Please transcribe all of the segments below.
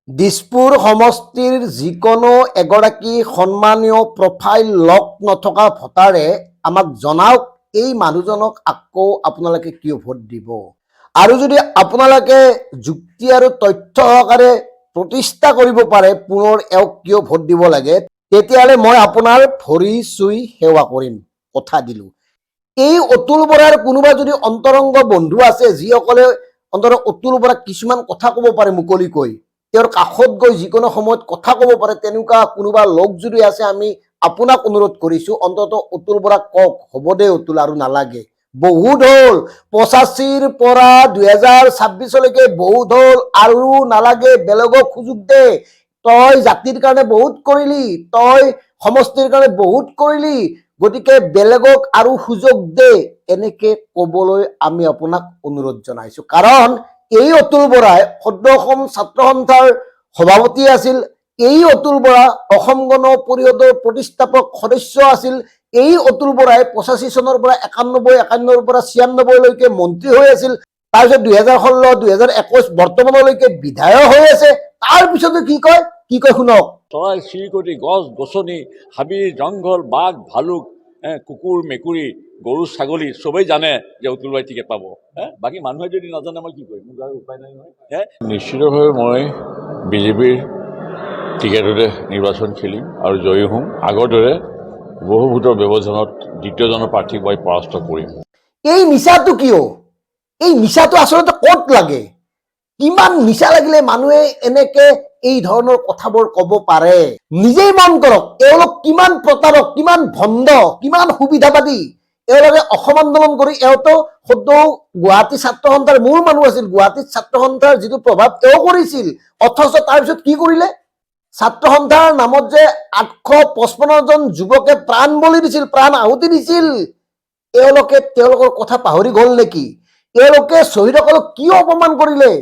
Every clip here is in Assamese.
দিছপুৰ সমষ্টিৰ যিকোনো এগৰাকী সন্মানীয় প্ৰফাইল লক নথকা ভোটাৰে আমাক জনাওক এই মানুহজনক আকৌ আপোনালোকে কিয় ভোট দিব আৰু যদি আপোনালোকে যুক্তি আৰু তথ্য সহকাৰে প্ৰতিষ্ঠা কৰিব পাৰে পুনৰ এওক কিয় ভোট দিব লাগে তেতিয়াহ'লে মই আপোনাৰ ভৰি চুই সেৱা কৰিম কথা দিলো। এই অতুল বৰাৰ কোনোবা যদি অন্তৰংগ বন্ধু আছে যিসকলে অন্তত অতুল বৰাক কিছুমান কথা ক'ব পাৰে মুকলিকৈ, তেওঁৰ কাষত গৈ যিকোনো সময়ত কথা ক'ব পাৰে, তেনেকুৱা কোনোবা লোক যদি আছে আমি আপোনাক অনুৰোধ কৰিছো অন্তত অতুল বৰাক কওক, হ'ব দে অতুল আৰু নালাগে, বহুত হ'ল 85ৰ পৰা 2026লৈকে বহুত হ'ল আৰু নালাগে, বেলেগক সুযোগ দে, তই জাতিৰ কাৰণে বহুত কৰিলি, তই সমষ্টিৰ কাৰণে বহুত কৰিলি, গতিকে বেলেগক আৰু সুযোগ দে, এনেকে ক'বলৈ আমি আপোনাক অনুৰোধ জনাইছো। কাৰণ এই অতুল বৰাই সদ্য অসম ছাত্ৰ সন্থাৰ সভাপতি আছিল, এই অতুল বৰা অসম গণ পৰিষদৰ প্ৰতিষ্ঠাপক সদস্য আছিল, এই অতুল বৰাই 85 চনৰ পৰা 91, 91ৰ পৰা 96লৈকে মন্ত্ৰী হৈ আছিল, তাৰপিছত 2016, 2021 বৰ্তমানলৈকে বিধায়ক হৈ আছে। তাৰপিছতো কি কয় শুনক। চৰাই চিৰিকটি গছ গছনি হাবি জংঘল বাঘ ভালুক কুকুৰ মেকুৰী গৰু ছাগলী চবেই জানে যে অতুল বৰাই টিকেট পাব। বাকী মানুহে যদি নাজানে মই কি কৰিম, মোৰ আৰু উপায় নাই নহয়। নিশ্চিতভাৱে মই বিজেপিৰ টিকেটতে নিৰ্বাচন খেলিম আৰু জয়ী হ'ম। আগৰ দৰে বহু ভোটৰ ব্যৱধানত দ্বিতীয়জনৰ প্ৰাৰ্থীক মই পৰাস্ত কৰিম। এই মিছাটো কিয়? এই মিছাটো আচলতে ক'ত লাগে? কিমান মিছা লাগিলে মানুহে এনেকে এই ধৰণৰ কথাবোৰ ক'ব পাৰে? নিজেই মন কৰক, এওঁলোক কিমান প্ৰতাৰক, কিমান ভণ্ড, কিমান সুবিধাবাদী। এওঁলোকে অসম আন্দোলন কৰি এওঁতো সদ্য গুৱাহাটী ছাত্ৰ সন্থাৰ মূল মানুহ আছিল, গুৱাহাটীত ছাত্ৰ সন্থাৰ যিটো প্ৰভাৱ এওঁ কৰিছিল, অথচ তাৰপিছত কি কৰিলে? ছাত্ৰ সন্থাৰ নামত যে 855 জন যুৱকে প্ৰাণ বলি দিছিল, প্ৰাণ আহুতি দিছিল, এওঁলোকে তেওঁলোকৰ কথা পাহৰি গ'ল নেকি? এওঁলোকে শ্বহীদসকলক কিয় অপমান কৰিলে?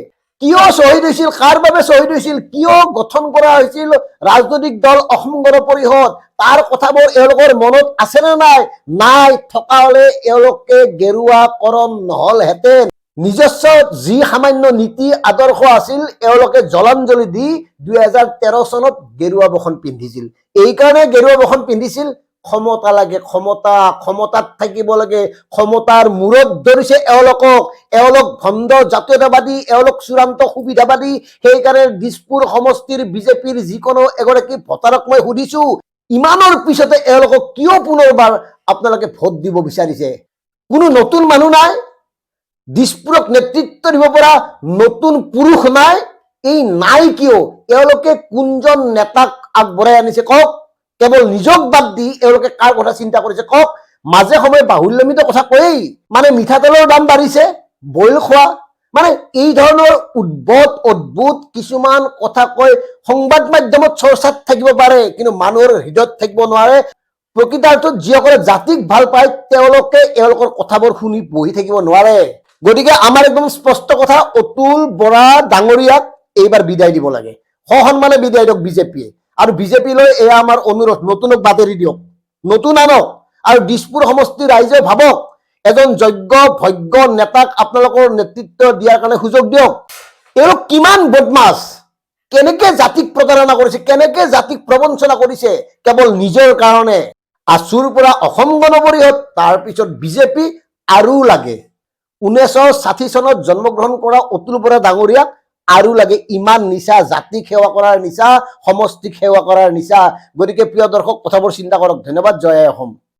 কিয় শ্বহীদ হৈছিল? কাৰ বাবে শ্বহীদ হৈছিল? কিয় গঠন কৰা হৈছিল ৰাজনৈতিক দল অসম গণ পৰিষদ? তাৰ কথাবোৰ এওঁলোকৰ মনত আছে নে নাই? নাই থকা হলে এওঁলোকে গেৰুৱাকৰণ নহলহেঁতেন। নিজস্ব যি সামান্য নীতি আদৰ্শ আছিল এওঁলোকে জলাঞ্জলি দি 2013 চনত গেৰুৱা বসন পিন্ধিছিল। এইকাৰণে গেৰুৱা বসন পিন্ধিছিল, ক্ষমতা লাগে, ক্ষমতা, ক্ষমতাত থাকিব লাগে, ক্ষমতাৰ মূৰত ধৰিছে এওঁলোকক, এওঁলোক ভণ্ড জাতীয়তাবাদী, এওঁলোক চূড়ান্ত সুবিধাবাদী। সেইকাৰণে দিছপুৰ সমষ্টিৰ বিজেপিৰ যিকোনো এগৰাকী ভোটাৰক মই সুধিছো, ইমানৰ পিছতে এওঁলোকক কিয় পুনৰবাৰ আপোনালোকে ভোট দিব বিচাৰিছে? কোনো নতুন মানুহ নাই? দিছপুৰক নেতৃত্ব দিব পৰা নতুন পুৰুষ নাই? এই নাই কিয়? এওঁলোকে কোনজন নেতাক আগবঢ়াই আনিছে কওক? কেৱল নিজক বাদ দি এওঁলোকে কাৰ কথা চিন্তা কৰিছে কওক? মাজে সময়ে বাহুল্যমিত কথা কয়েই, মানে মিঠাতেলৰ দাম বাঢ়িছে, বইল খোৱা, মানে এই ধৰণৰ উদ্ভট অদ্ভুত কিছুমান কথা কৈ সংবাদ মাধ্যমত চৰ্চাত থাকিব পাৰে, কিন্তু মানুহৰ হৃদয়ত থাকিব নোৱাৰে। প্ৰকৃতাৰ্থত যিসকলে জাতিক ভাল পায় তেওঁলোকে এওঁলোকৰ কথাবোৰ শুনি বহি থাকিব নোৱাৰে। গতিকে আমাৰ একদম স্পষ্ট কথা, অতুল বৰা ডাঙৰীয়াক এইবাৰ বিদায় দিব লাগে, সসন্মানে বিদায় দিয়ক বিজেপিয়ে। আৰু বিজেপিলৈ এয়া আমাৰ অনুৰোধ, নতুনক বাতৰি দিয়ক, নতুন আনক, আৰু দিছপুৰ সমষ্টিৰ ৰাইজে ভাবক, এজন যোগ্য ভগ্য নেতাক আপোনালোকৰ নেতৃত্ব দিয়াৰ কাৰণে সুযোগ দিয়ক। এওঁলোক কিমান বদমাছ, কেনেকে জাতিক প্ৰতাৰণা কৰিছে, কেনেকে জাতিক প্ৰবঞ্চনা কৰিছে কেৱল নিজৰ কাৰণে। আছুৰ পৰা অসম গণ পৰিষদ, তাৰপিছত বিজেপি আৰু লাগে। 1960 চনত জন্মগ্ৰহণ কৰা অতুল বৰা ডাঙৰীয়াক আৰু লাগে ইমান নিচা, জাতিক সেৱা কৰাৰ নিচা, সমষ্টিক সেৱা কৰাৰ নিচা। গতিকে প্ৰিয় দৰ্শক, কথাবোৰ চিন্তা কৰক। ধন্যবাদ। জয় অসম।